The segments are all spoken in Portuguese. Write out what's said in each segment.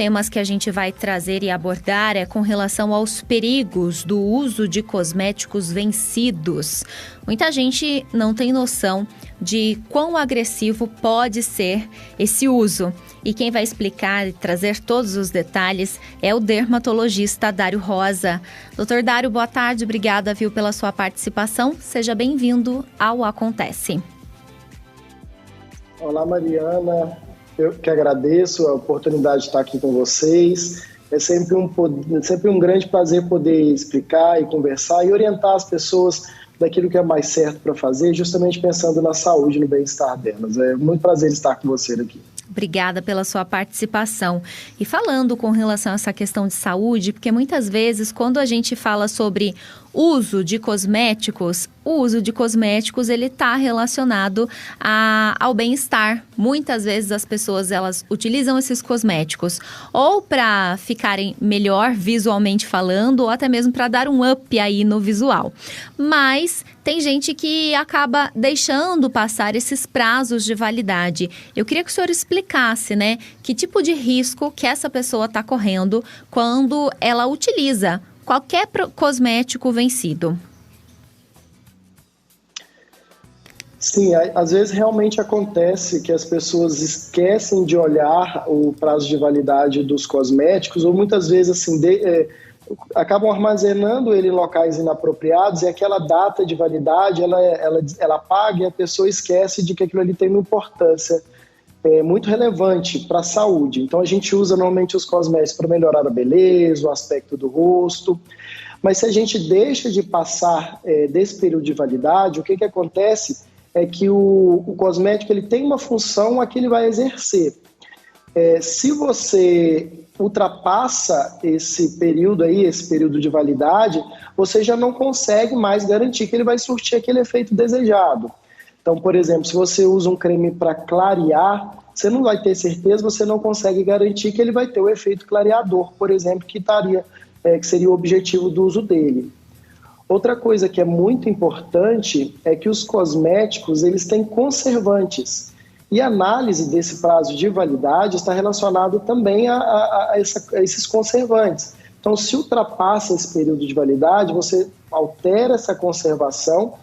temas que a gente vai trazer e abordar é com relação aos perigos do uso de cosméticos vencidos. Muita gente não tem noção de quão agressivo pode ser esse uso. E quem vai explicar e trazer todos os detalhes é o dermatologista Dário Rosa. Doutor Dário, boa tarde, obrigada, pela sua participação. Seja bem-vindo ao Acontece. Olá, Mariana. Eu que agradeço a oportunidade de estar aqui com vocês. É sempre um grande prazer poder explicar e conversar e orientar as pessoas daquilo que é mais certo para fazer, justamente pensando na saúde e no bem-estar delas. É muito prazer estar com você aqui. Obrigada pela sua participação. E falando com relação a essa questão de saúde, porque muitas vezes quando a gente fala sobre uso de cosméticos, o uso de cosméticos ele está relacionado ao bem-estar. Muitas vezes as pessoas elas utilizam esses cosméticos ou para ficarem melhor visualmente falando, ou até mesmo para dar um up aí no visual. Mas tem gente que acaba deixando passar esses prazos de validade. Eu queria que o senhor explicasse, né, que tipo de risco que essa pessoa está correndo quando ela utiliza qualquer cosmético vencido. Sim, às vezes realmente acontece que as pessoas esquecem de olhar o prazo de validade dos cosméticos, ou muitas vezes assim, acabam armazenando ele em locais inapropriados e aquela data de validade ela apaga e a pessoa esquece de que aquilo ali tem uma importância muito relevante para a saúde. Então a gente usa normalmente os cosméticos para melhorar a beleza, o aspecto do rosto, mas se a gente deixa de passar desse período de validade, o que acontece é que o cosmético ele tem uma função a que ele vai exercer. Se você ultrapassa esse período de validade, você já não consegue mais garantir que ele vai surtir aquele efeito desejado. Então, por exemplo, se você usa um creme para clarear, você não vai ter certeza, você não consegue garantir que ele vai ter o efeito clareador, por exemplo, que seria o objetivo do uso dele. Outra coisa que é muito importante é que os cosméticos eles têm conservantes. E a análise desse prazo de validade está relacionado também a esses conservantes. Então, se ultrapassa esse período de validade, você altera essa conservação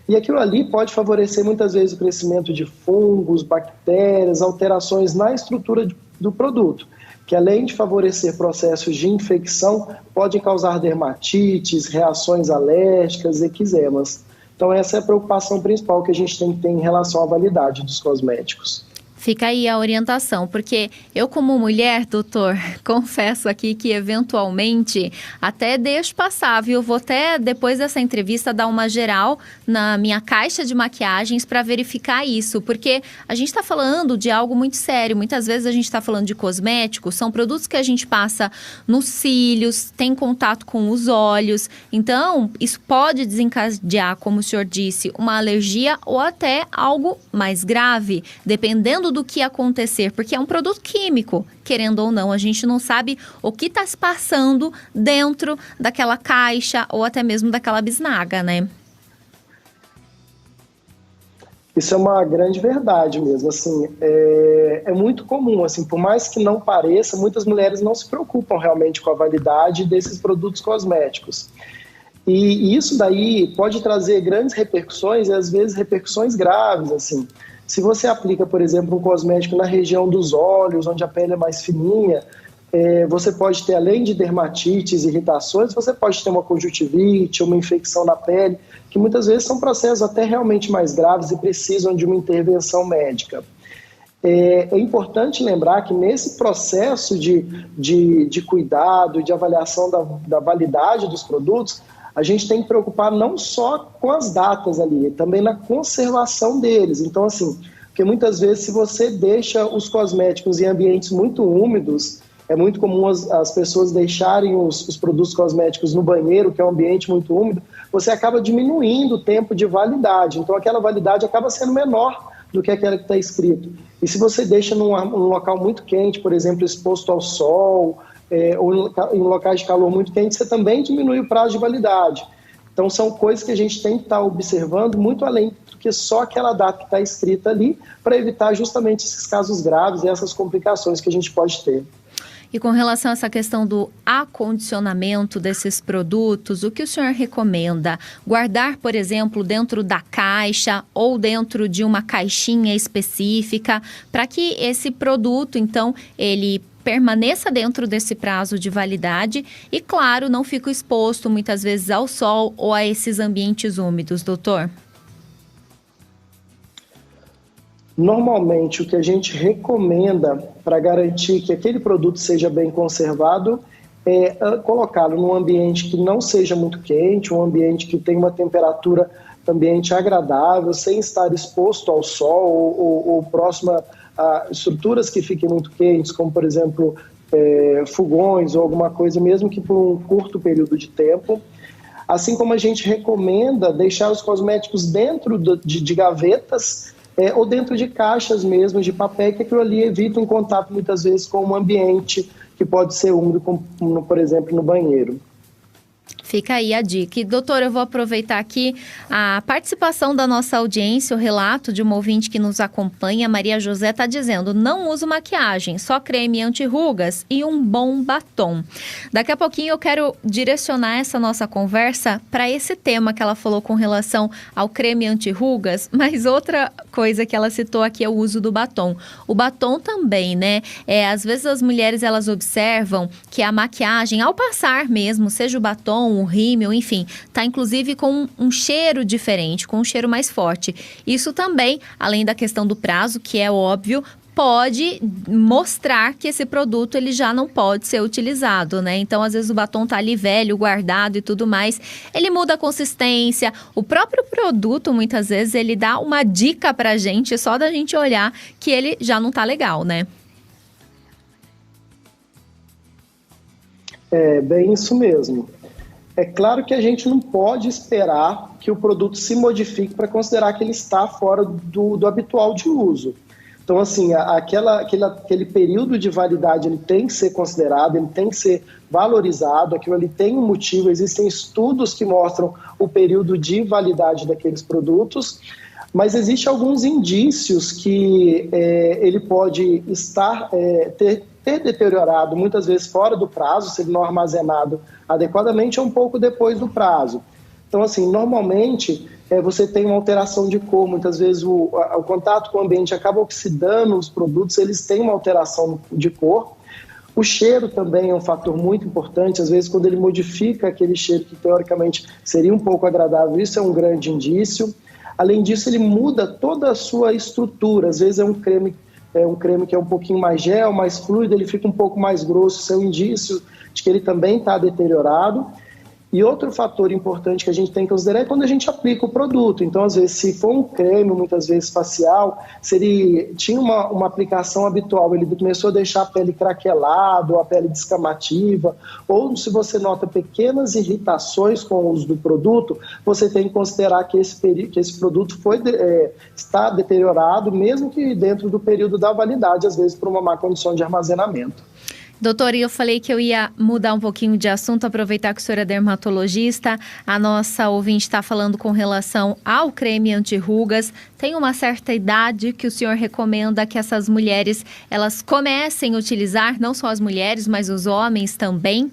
e aquilo ali pode favorecer muitas vezes o crescimento de fungos, bactérias, alterações na estrutura do produto, que além de favorecer processos de infecção, podem causar dermatites, reações alérgicas, eczemas. Então essa é a preocupação principal que a gente tem que ter em relação à validade dos cosméticos. Fica aí a orientação, porque eu como mulher, doutor, confesso aqui que eventualmente até deixo passar, viu? Vou até depois dessa entrevista dar uma geral na minha caixa de maquiagens para verificar isso, porque a gente está falando de algo muito sério. Muitas vezes a gente está falando de cosméticos, são produtos que a gente passa nos cílios, tem contato com os olhos, então isso pode desencadear, como o senhor disse, uma alergia ou até algo mais grave, dependendo do que acontecer, porque é um produto químico, querendo ou não, a gente não sabe o que está se passando dentro daquela caixa ou até mesmo daquela bisnaga, né? Isso é uma grande verdade mesmo, assim, é muito comum, assim, por mais que não pareça, muitas mulheres não se preocupam realmente com a validade desses produtos cosméticos. E isso daí pode trazer grandes repercussões e às vezes repercussões graves, assim. Se você aplica, por exemplo, um cosmético na região dos olhos, onde a pele é mais fininha, você pode ter, além de dermatites, irritações, você pode ter uma conjuntivite, uma infecção na pele, que muitas vezes são processos até realmente mais graves e precisam de uma intervenção médica. É importante lembrar que nesse processo de cuidado, de avaliação da validade dos produtos, a gente tem que preocupar não só com as datas ali, também na conservação deles. Então, assim, porque muitas vezes se você deixa os cosméticos em ambientes muito úmidos, é muito comum as pessoas deixarem os produtos cosméticos no banheiro, que é um ambiente muito úmido, você acaba diminuindo o tempo de validade. Então, aquela validade acaba sendo menor do que aquela que está escrito. E se você deixa num local muito quente, por exemplo, exposto ao sol, ou em locais de calor muito quente, você também diminui o prazo de validade. Então, são coisas que a gente tem que estar observando muito além do que só aquela data que está escrita ali, para evitar justamente esses casos graves e essas complicações que a gente pode ter. E com relação a essa questão do acondicionamento desses produtos, o que o senhor recomenda? Guardar, por exemplo, dentro da caixa ou dentro de uma caixinha específica para que esse produto, então, ele permaneça dentro desse prazo de validade e, claro, não fique exposto muitas vezes ao sol ou a esses ambientes úmidos, doutor? Normalmente, o que a gente recomenda para garantir que aquele produto seja bem conservado é colocá-lo num ambiente que não seja muito quente, um ambiente que tenha uma temperatura ambiente agradável, sem estar exposto ao sol ou próximo a estruturas que fiquem muito quentes, como, por exemplo, fogões ou alguma coisa, mesmo que por um curto período de tempo. Assim como a gente recomenda deixar os cosméticos dentro de gavetas, ou dentro de caixas mesmo, de papel, que aquilo ali evita um contato muitas vezes com um ambiente que pode ser úmido, como, por exemplo, no banheiro. Fica aí a dica. E, doutor, eu vou aproveitar aqui a participação da nossa audiência, o relato de uma ouvinte que nos acompanha, Maria José, está dizendo: não uso maquiagem, só creme anti-rugas e um bom batom. Daqui a pouquinho eu quero direcionar essa nossa conversa para esse tema que ela falou com relação ao creme anti-rugas, mas outra coisa que ela citou aqui é o uso do batom. O batom também, né? Às vezes as mulheres, elas observam que a maquiagem, ao passar mesmo, seja o batom, o rímel, enfim, tá inclusive com um cheiro diferente, com um cheiro mais forte. Isso também, além da questão do prazo, que é óbvio, pode mostrar que esse produto ele já não pode ser utilizado, né? Então, às vezes o batom tá ali velho, guardado e tudo mais, ele muda a consistência, o próprio produto, muitas vezes, ele dá uma dica pra gente, só da gente olhar que ele já não tá legal, né? É bem isso mesmo. É claro que a gente não pode esperar que o produto se modifique para considerar que ele está fora do habitual de uso. Então, assim, aquele período de validade ele tem que ser considerado, ele tem que ser valorizado, aquilo ali tem um motivo, existem estudos que mostram o período de validade daqueles produtos, mas existem alguns indícios que ele pode ter deteriorado, muitas vezes fora do prazo, se ele não armazenado adequadamente, ou um pouco depois do prazo. Então, assim, normalmente você tem uma alteração de cor, muitas vezes o contato com o ambiente acaba oxidando os produtos, eles têm uma alteração de cor. O cheiro também é um fator muito importante, às vezes quando ele modifica aquele cheiro que teoricamente seria um pouco agradável, isso é um grande indício. Além disso, ele muda toda a sua estrutura, às vezes é um creme que é um pouquinho mais gel, mais fluido, ele fica um pouco mais grosso, isso é um indício de que ele também está deteriorado. E outro fator importante que a gente tem que considerar é quando a gente aplica o produto. Então, às vezes, se for um creme, muitas vezes facial, se ele tinha uma aplicação habitual, ele começou a deixar a pele craquelada, ou a pele descamativa, ou se você nota pequenas irritações com o uso do produto, você tem que considerar que esse produto está deteriorado, mesmo que dentro do período da validade, às vezes por uma má condição de armazenamento. Doutor, eu falei que eu ia mudar um pouquinho de assunto, aproveitar que o senhor é dermatologista. A nossa ouvinte está falando com relação ao creme anti-rugas. Tem uma certa idade que o senhor recomenda que essas mulheres, elas comecem a utilizar, não só as mulheres, mas os homens também?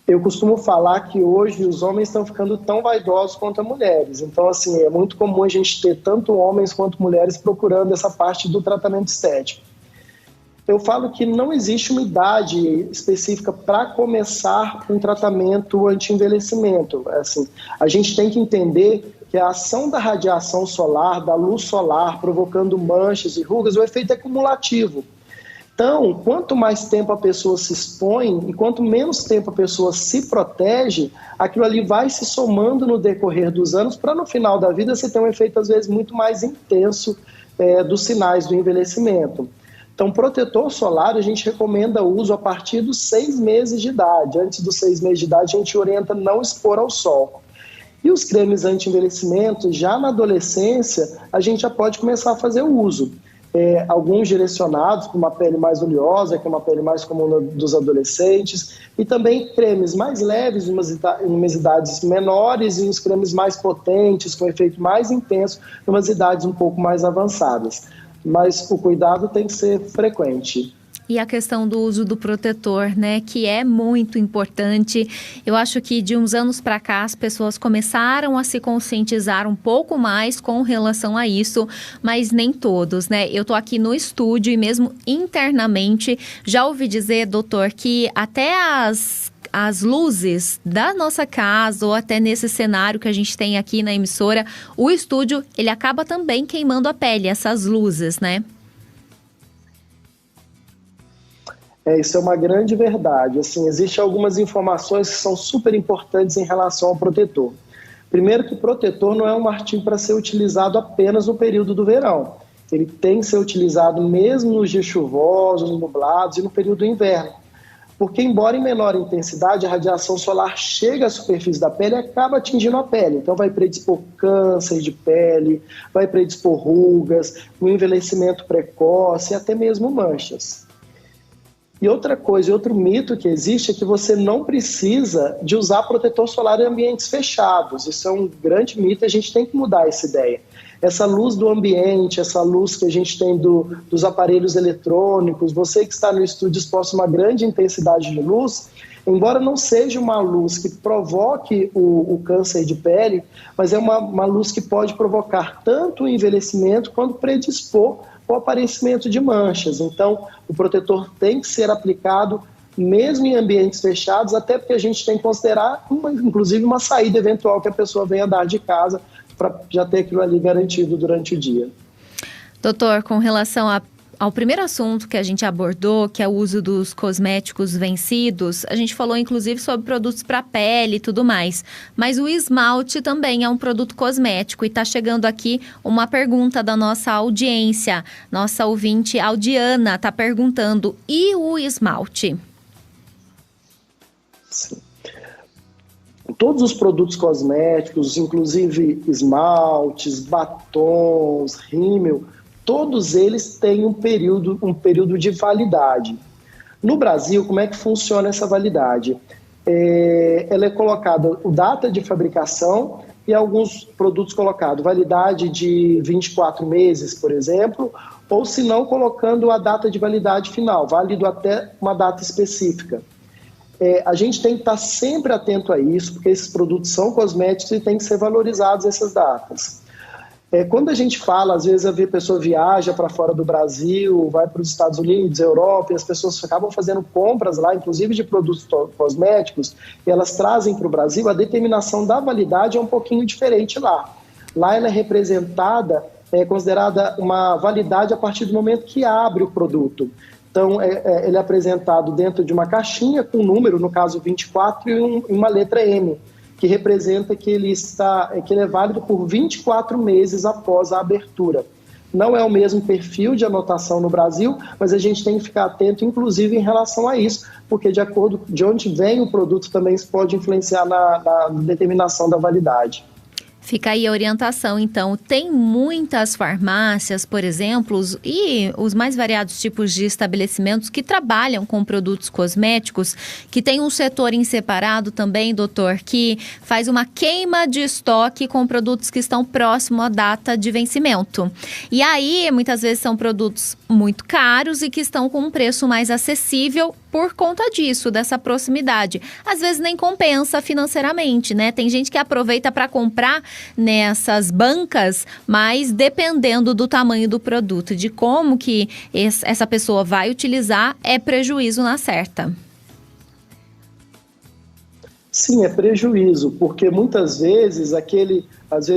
Eu costumo falar que hoje os homens estão ficando tão vaidosos quanto as mulheres. Então, assim, é muito comum a gente ter tanto homens quanto mulheres procurando essa parte do tratamento estético. Eu falo que não existe uma idade específica para começar um tratamento anti-envelhecimento. Assim, a gente tem que entender que a ação da radiação solar, da luz solar, provocando manchas e rugas, o efeito é cumulativo. Então, quanto mais tempo a pessoa se expõe e quanto menos tempo a pessoa se protege, aquilo ali vai se somando no decorrer dos anos para no final da vida você ter um efeito às vezes muito mais intenso dos sinais do envelhecimento. Então, protetor solar a gente recomenda o uso a partir dos 6 meses de idade. Antes dos 6 meses de idade a gente orienta não expor ao sol. E os cremes anti-envelhecimento, já na adolescência, a gente já pode começar a fazer o uso. Alguns direcionados para uma pele mais oleosa, que é uma pele mais comum dos adolescentes, e também cremes mais leves em umas idades menores e uns cremes mais potentes, com efeito mais intenso em umas idades um pouco mais avançadas. mas o cuidado tem que ser frequente. E a questão do uso do protetor, né, que é muito importante. Eu acho que de uns anos para cá as pessoas começaram a se conscientizar um pouco mais com relação a isso, mas nem todos, né? Eu tô aqui no estúdio e mesmo internamente já ouvi dizer, doutor, que até as luzes da nossa casa ou até nesse cenário que a gente tem aqui na emissora, o estúdio, ele acaba também queimando a pele, essas luzes, né? Isso é uma grande verdade. Assim, existem algumas informações que são super importantes em relação ao protetor. Primeiro que o protetor não é um artigo para ser utilizado apenas no período do verão. Ele tem que ser utilizado mesmo nos dias chuvosos, nublados e no período do inverno. Porque, embora em menor intensidade, a radiação solar chega à superfície da pele e acaba atingindo a pele. Então, vai predispor câncer de pele, vai predispor rugas, um envelhecimento precoce e até mesmo manchas. E outra coisa, outro mito que existe é que você não precisa de usar protetor solar em ambientes fechados. Isso é um grande mito e a gente tem que mudar essa ideia. Essa luz do ambiente, essa luz que a gente tem dos aparelhos eletrônicos, você que está no estúdio exposto a uma grande intensidade de luz, embora não seja uma luz que provoque o câncer de pele, mas é uma luz que pode provocar tanto o envelhecimento quanto predispor o aparecimento de manchas. Então, o protetor tem que ser aplicado mesmo em ambientes fechados, até porque a gente tem que considerar, inclusive, uma saída eventual que a pessoa venha dar de casa para já ter aquilo ali garantido durante o dia. Doutor, com relação ao primeiro assunto que a gente abordou, que é o uso dos cosméticos vencidos, a gente falou inclusive sobre produtos para pele e tudo mais, mas o esmalte também é um produto cosmético e está chegando aqui uma pergunta da nossa audiência. Nossa ouvinte Aldiana está perguntando, e o esmalte? Sim. Todos os produtos cosméticos, inclusive esmaltes, batons, rímel, todos eles têm um período de validade. No Brasil, como é que funciona essa validade? Ela é colocada a data de fabricação e alguns produtos colocados validade de 24 meses, por exemplo, ou se não, colocando a data de validade final, válido até uma data específica. A gente tem que estar sempre atento a isso, porque esses produtos são cosméticos e tem que ser valorizados essas datas. Quando a gente fala, às vezes a pessoa viaja para fora do Brasil, vai para os Estados Unidos, Europa, e as pessoas acabam fazendo compras lá, inclusive de produtos cosméticos, e elas trazem para o Brasil, a determinação da validade é um pouquinho diferente lá. Lá ela é representada, considerada uma validade a partir do momento que abre o produto. Então, ele é apresentado dentro de uma caixinha com um número, no caso 24, e uma letra M, que representa que ele é válido por 24 meses após a abertura. Não é o mesmo perfil de anotação no Brasil, mas a gente tem que ficar atento, inclusive, em relação a isso, porque de acordo de onde vem o produto também isso pode influenciar na determinação da validade. Fica aí a orientação, então. Tem muitas farmácias, por exemplo, e os mais variados tipos de estabelecimentos que trabalham com produtos cosméticos, que tem um setor em separado também, doutor, que faz uma queima de estoque com produtos que estão próximo à data de vencimento. E aí, muitas vezes, são produtos muito caros e que estão com um preço mais acessível por conta disso, dessa proximidade. Às vezes nem compensa financeiramente, né? Tem gente que aproveita para comprar nessas bancas, mas dependendo do tamanho do produto, de como que essa pessoa vai utilizar, é prejuízo na certa. Sim, é prejuízo, porque muitas vezes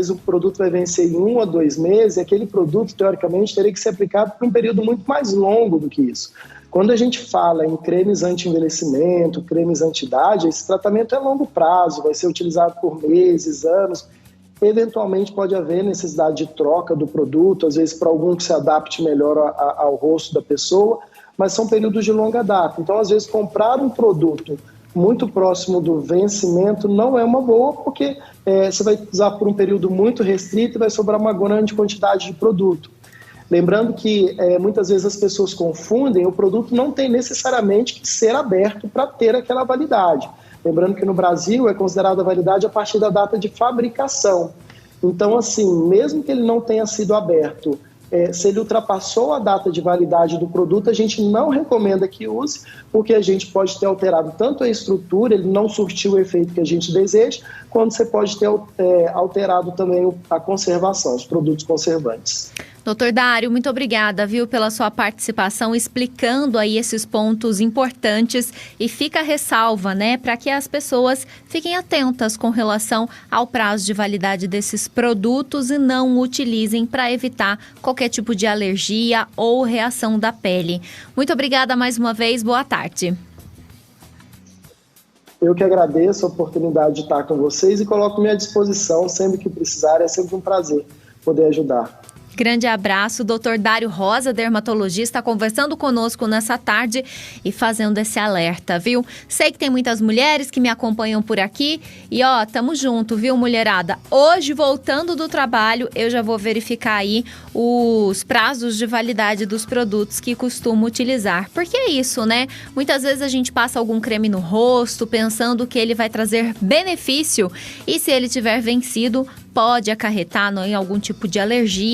o produto vai vencer em 1 a 2 meses, e aquele produto, teoricamente, teria que ser aplicado por um período muito mais longo do que isso. Quando a gente fala em cremes anti-envelhecimento, cremes anti-idade, esse tratamento é a longo prazo, vai ser utilizado por meses, anos. Eventualmente pode haver necessidade de troca do produto, às vezes para algum que se adapte melhor ao rosto da pessoa, mas são períodos de longa data. Então, às vezes, comprar um produto muito próximo do vencimento não é uma boa, porque você vai usar por um período muito restrito e vai sobrar uma grande quantidade de produto. Lembrando que muitas vezes as pessoas confundem, o produto não tem necessariamente que ser aberto para ter aquela validade. Lembrando que no Brasil é considerada a validade a partir da data de fabricação. Então, assim, mesmo que ele não tenha sido aberto se ele ultrapassou a data de validade do produto, a gente não recomenda que use, porque a gente pode ter alterado tanto a estrutura, ele não surtiu o efeito que a gente deseja, quanto você pode ter alterado também a conservação, os produtos conservantes. Doutor Dário, muito obrigada, viu, pela sua participação, explicando aí esses pontos importantes, e fica a ressalva, né, para que as pessoas fiquem atentas com relação ao prazo de validade desses produtos e não utilizem para evitar qualquer tipo de alergia ou reação da pele. Muito obrigada mais uma vez, boa tarde. Eu que agradeço a oportunidade de estar com vocês e coloco-me à disposição sempre que precisar, é sempre um prazer poder ajudar. Grande abraço, Dr. Dário Rosa, dermatologista, conversando conosco nessa tarde e fazendo esse alerta, viu? Sei que tem muitas mulheres que me acompanham por aqui e, tamo junto, viu, mulherada? Hoje, voltando do trabalho, eu já vou verificar aí os prazos de validade dos produtos que costumo utilizar. Porque é isso, né? Muitas vezes a gente passa algum creme no rosto pensando que ele vai trazer benefício e se ele tiver vencido, pode acarretar em algum tipo de alergia